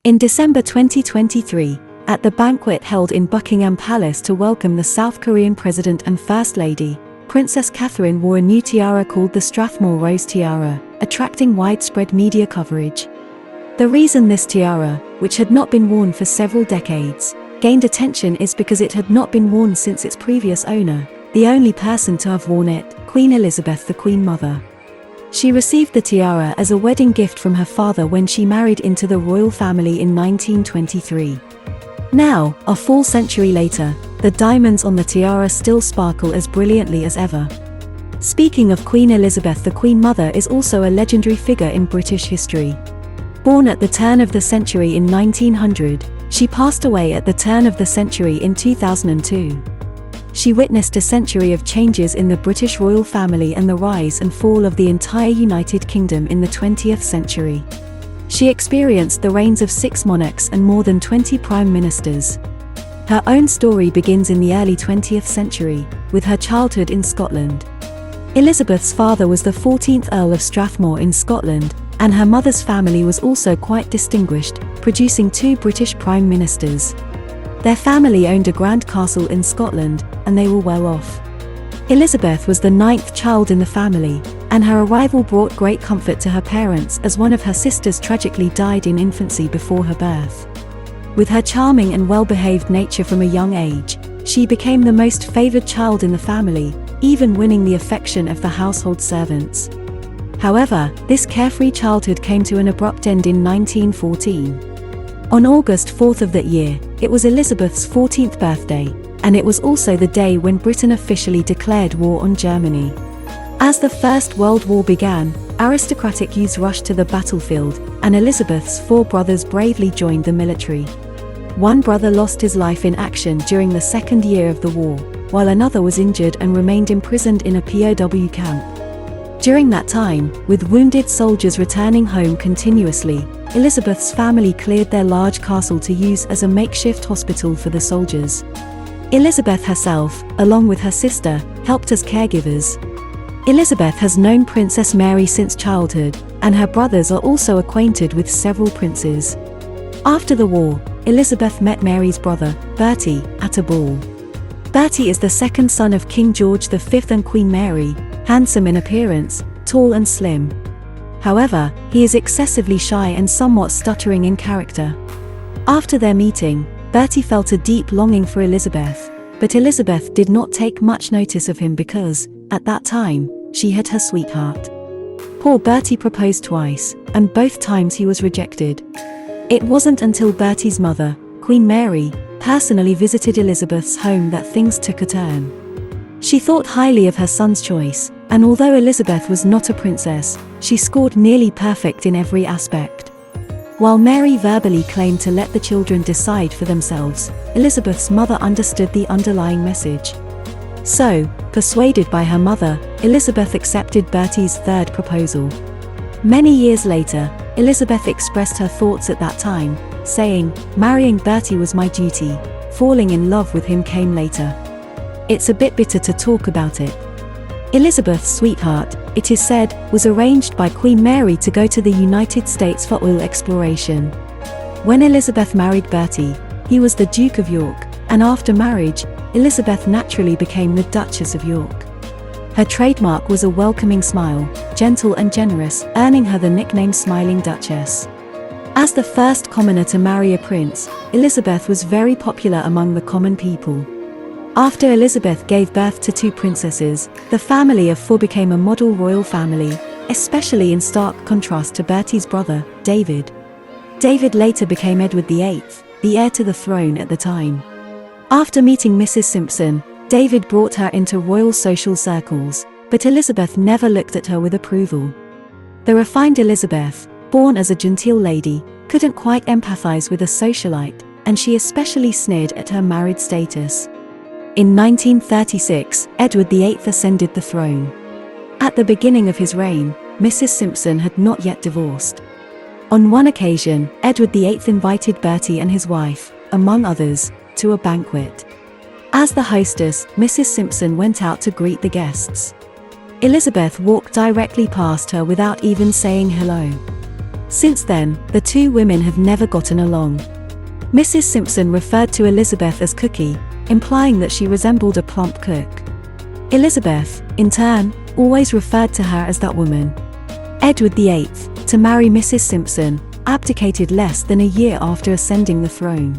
In December 2023, at the banquet held in Buckingham Palace to welcome the South Korean President and First Lady, Princess Catherine wore a new tiara called the Strathmore Rose Tiara, attracting widespread media coverage. The reason this tiara, which had not been worn for several decades, gained attention is because it had not been worn since its previous owner, the only person to have worn it, Queen Elizabeth, the Queen Mother. She received the tiara as a wedding gift from her father when she married into the royal family in 1923. Now, a full century later, the diamonds on the tiara still sparkle as brilliantly as ever. Speaking of Queen Elizabeth, the Queen Mother is also a legendary figure in British history. Born at the turn of the century in 1900, she passed away at the turn of the century in 2002. She witnessed a century of changes in the British royal family and the rise and fall of the entire United Kingdom in the 20th century. She experienced the reigns of 6 monarchs and more than 20 prime ministers. Her own story begins in the early 20th century, with her childhood in Scotland. Elizabeth's father was the 14th Earl of Strathmore in Scotland, and her mother's family was also quite distinguished, producing 2 British prime ministers. Their family owned a grand castle in Scotland, and they were well off. Elizabeth was the 9th child in the family, and her arrival brought great comfort to her parents as one of her sisters tragically died in infancy before her birth. With her charming and well-behaved nature from a young age, she became the most favored child in the family, even winning the affection of the household servants. However, this carefree childhood came to an abrupt end in 1914. On August 4th of that year, it was Elizabeth's 14th birthday, and it was also the day when Britain officially declared war on Germany. As the First World War began, aristocratic youths rushed to the battlefield, and Elizabeth's 4 brothers bravely joined the military. One brother lost his life in action during the second year of the war, while another was injured and remained imprisoned in a POW camp. During that time, with wounded soldiers returning home continuously, Elizabeth's family cleared their large castle to use as a makeshift hospital for the soldiers. Elizabeth herself, along with her sister, helped as caregivers. Elizabeth has known Princess Mary since childhood, and her brothers are also acquainted with several princes. After the war, Elizabeth met Mary's brother, Bertie, at a ball. Bertie is the second son of King George V and Queen Mary, handsome in appearance, tall and slim. However, he is excessively shy and somewhat stuttering in character. After their meeting, Bertie felt a deep longing for Elizabeth, but Elizabeth did not take much notice of him because, at that time, she had her sweetheart. Poor Bertie proposed twice, and both times he was rejected. It wasn't until Bertie's mother, Queen Mary, personally visited Elizabeth's home that things took a turn. She thought highly of her son's choice, and although Elizabeth was not a princess, she scored nearly perfect in every aspect. While Mary verbally claimed to let the children decide for themselves, Elizabeth's mother understood the underlying message. So, persuaded by her mother, Elizabeth accepted Bertie's third proposal. Many years later, Elizabeth expressed her thoughts at that time, saying, "Marrying Bertie was my duty. Falling in love with him came later." It's a bit bitter to talk about it. Elizabeth's sweetheart, it is said, was arranged by Queen Mary to go to the United States for oil exploration. When Elizabeth married Bertie, he was the Duke of York, and after marriage, Elizabeth naturally became the Duchess of York. Her trademark was a welcoming smile, gentle and generous, earning her the nickname Smiling Duchess. As the first commoner to marry a prince, Elizabeth was very popular among the common people. After Elizabeth gave birth to 2 princesses, the family of 4 became a model royal family, especially in stark contrast to Bertie's brother, David. David later became Edward VIII, the heir to the throne at the time. After meeting Mrs. Simpson, David brought her into royal social circles, but Elizabeth never looked at her with approval. The refined Elizabeth, born as a genteel lady, couldn't quite empathize with a socialite, and she especially sneered at her married status. In 1936, Edward VIII ascended the throne. At the beginning of his reign, Mrs. Simpson had not yet divorced. On one occasion, Edward VIII invited Bertie and his wife, among others, to a banquet. As the hostess, Mrs. Simpson went out to greet the guests. Elizabeth walked directly past her without even saying hello. Since then, the two women have never gotten along. Mrs. Simpson referred to Elizabeth as Cookie, implying that she resembled a plump cook. Elizabeth, in turn, always referred to her as that woman. Edward VIII, to marry Mrs. Simpson, abdicated less than a year after ascending the throne.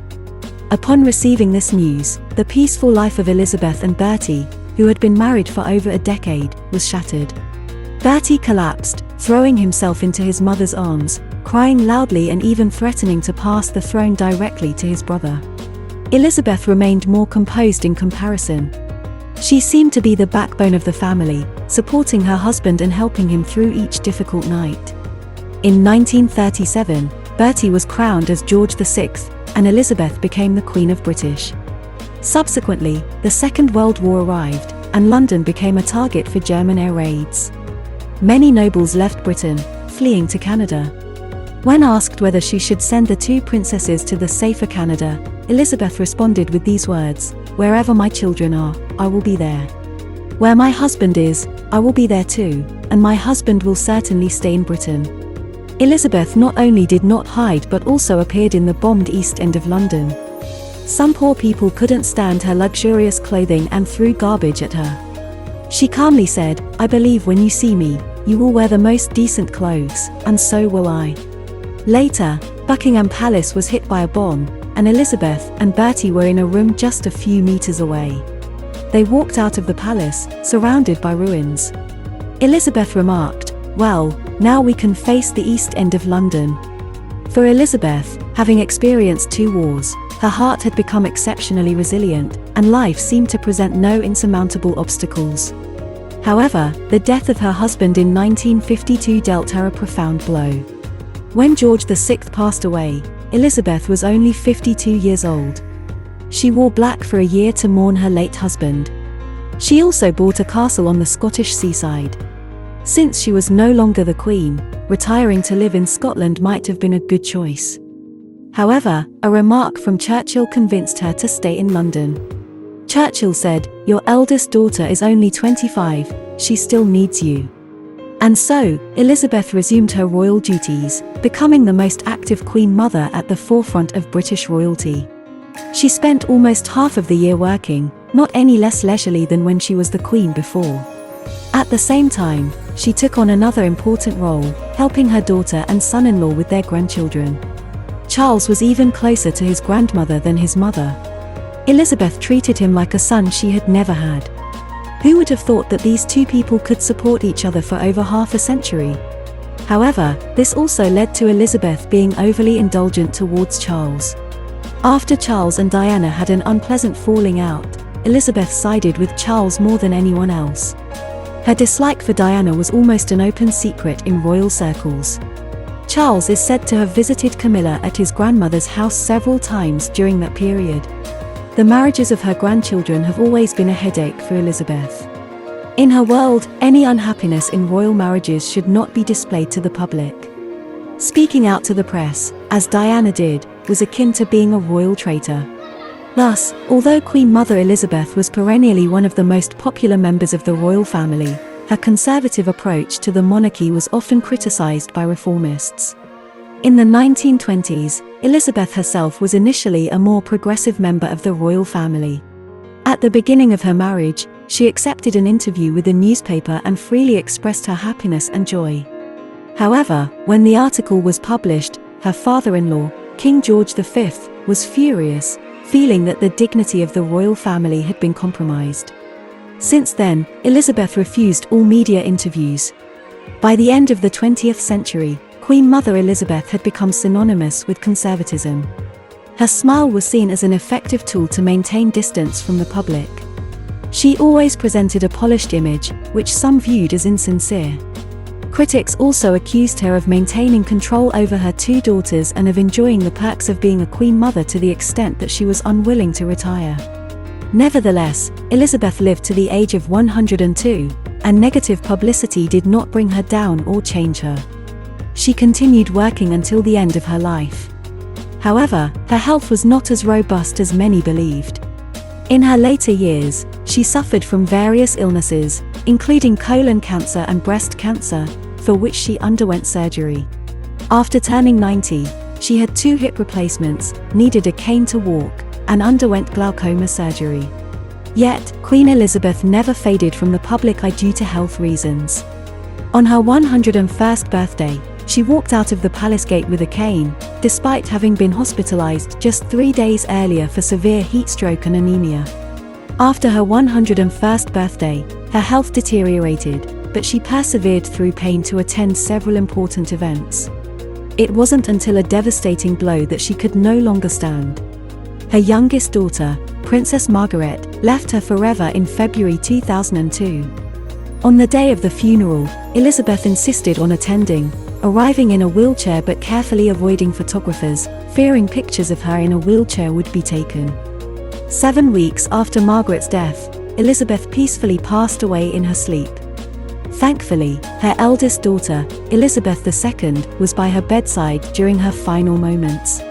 Upon receiving this news, the peaceful life of Elizabeth and Bertie, who had been married for over a decade, was shattered. Bertie collapsed, throwing himself into his mother's arms, crying loudly and even threatening to pass the throne directly to his brother. Elizabeth remained more composed in comparison. She seemed to be the backbone of the family, supporting her husband and helping him through each difficult night. In 1937, Bertie was crowned as George VI, and Elizabeth became the Queen of British. Subsequently, the Second World War arrived, and London became a target for German air raids. Many nobles left Britain, fleeing to Canada. When asked whether she should send the two princesses to the safer Canada, Elizabeth responded with these words: "Wherever my children are, I will be there. Where my husband is, I will be there too, and my husband will certainly stay in Britain." Elizabeth not only did not hide but also appeared in the bombed East End of London. Some poor people couldn't stand her luxurious clothing and threw garbage at her. She calmly said, "I believe when you see me, you will wear the most decent clothes, and so will I." Later, Buckingham Palace was hit by a bomb, and Elizabeth and Bertie were in a room just a few meters away. They walked out of the palace, surrounded by ruins. Elizabeth remarked, "Well, now we can face the East End of London." For Elizabeth, having experienced 2 wars, her heart had become exceptionally resilient, and life seemed to present no insurmountable obstacles. However, the death of her husband in 1952 dealt her a profound blow. When George VI passed away, Elizabeth was only 52 years old. She wore black for a year to mourn her late husband. She also bought a castle on the Scottish seaside. Since she was no longer the Queen, retiring to live in Scotland might have been a good choice. However, a remark from Churchill convinced her to stay in London. Churchill said, "Your eldest daughter is only 25, she still needs you." And so, Elizabeth resumed her royal duties, becoming the most active Queen Mother at the forefront of British royalty. She spent almost half of the year working, not any less leisurely than when she was the Queen before. At the same time, she took on another important role, helping her daughter and son-in-law with their grandchildren. Charles was even closer to his grandmother than his mother. Elizabeth treated him like a son she had never had. Who would have thought that these two people could support each other for over half a century? However, this also led to Elizabeth being overly indulgent towards Charles. After Charles and Diana had an unpleasant falling out, Elizabeth sided with Charles more than anyone else. Her dislike for Diana was almost an open secret in royal circles. Charles is said to have visited Camilla at his grandmother's house several times during that period. The marriages of her grandchildren have always been a headache for Elizabeth. In her world, any unhappiness in royal marriages should not be displayed to the public. Speaking out to the press, as Diana did, was akin to being a royal traitor. Thus, although Queen Mother Elizabeth was perennially one of the most popular members of the royal family, her conservative approach to the monarchy was often criticized by reformists. In the 1920s, Elizabeth herself was initially a more progressive member of the royal family. At the beginning of her marriage, she accepted an interview with a newspaper and freely expressed her happiness and joy. However, when the article was published, her father-in-law, King George V, was furious, feeling that the dignity of the royal family had been compromised. Since then, Elizabeth refused all media interviews. By the end of the 20th century, Queen Mother Elizabeth had become synonymous with conservatism. Her smile was seen as an effective tool to maintain distance from the public. She always presented a polished image, which some viewed as insincere. Critics also accused her of maintaining control over her 2 daughters and of enjoying the perks of being a queen mother to the extent that she was unwilling to retire. Nevertheless, Elizabeth lived to the age of 102, and negative publicity did not bring her down or change her. She continued working until the end of her life. However, her health was not as robust as many believed. In her later years, she suffered from various illnesses, including colon cancer and breast cancer, for which she underwent surgery. After turning 90, she had 2 hip replacements, needed a cane to walk, and underwent glaucoma surgery. Yet, Queen Elizabeth never faded from the public eye due to health reasons. On her 101st birthday, she walked out of the palace gate with a cane, despite having been hospitalized just 3 days earlier for severe heat stroke and anemia. After her 101st birthday, her health deteriorated, but she persevered through pain to attend several important events. It wasn't until a devastating blow that she could no longer stand. Her youngest daughter, Princess Margaret, left her forever in February 2002. On the day of the funeral, Elizabeth insisted on attending, arriving in a wheelchair but carefully avoiding photographers, fearing pictures of her in a wheelchair would be taken. 7 weeks after Margaret's death, Elizabeth peacefully passed away in her sleep. Thankfully, her eldest daughter, Elizabeth II, was by her bedside during her final moments.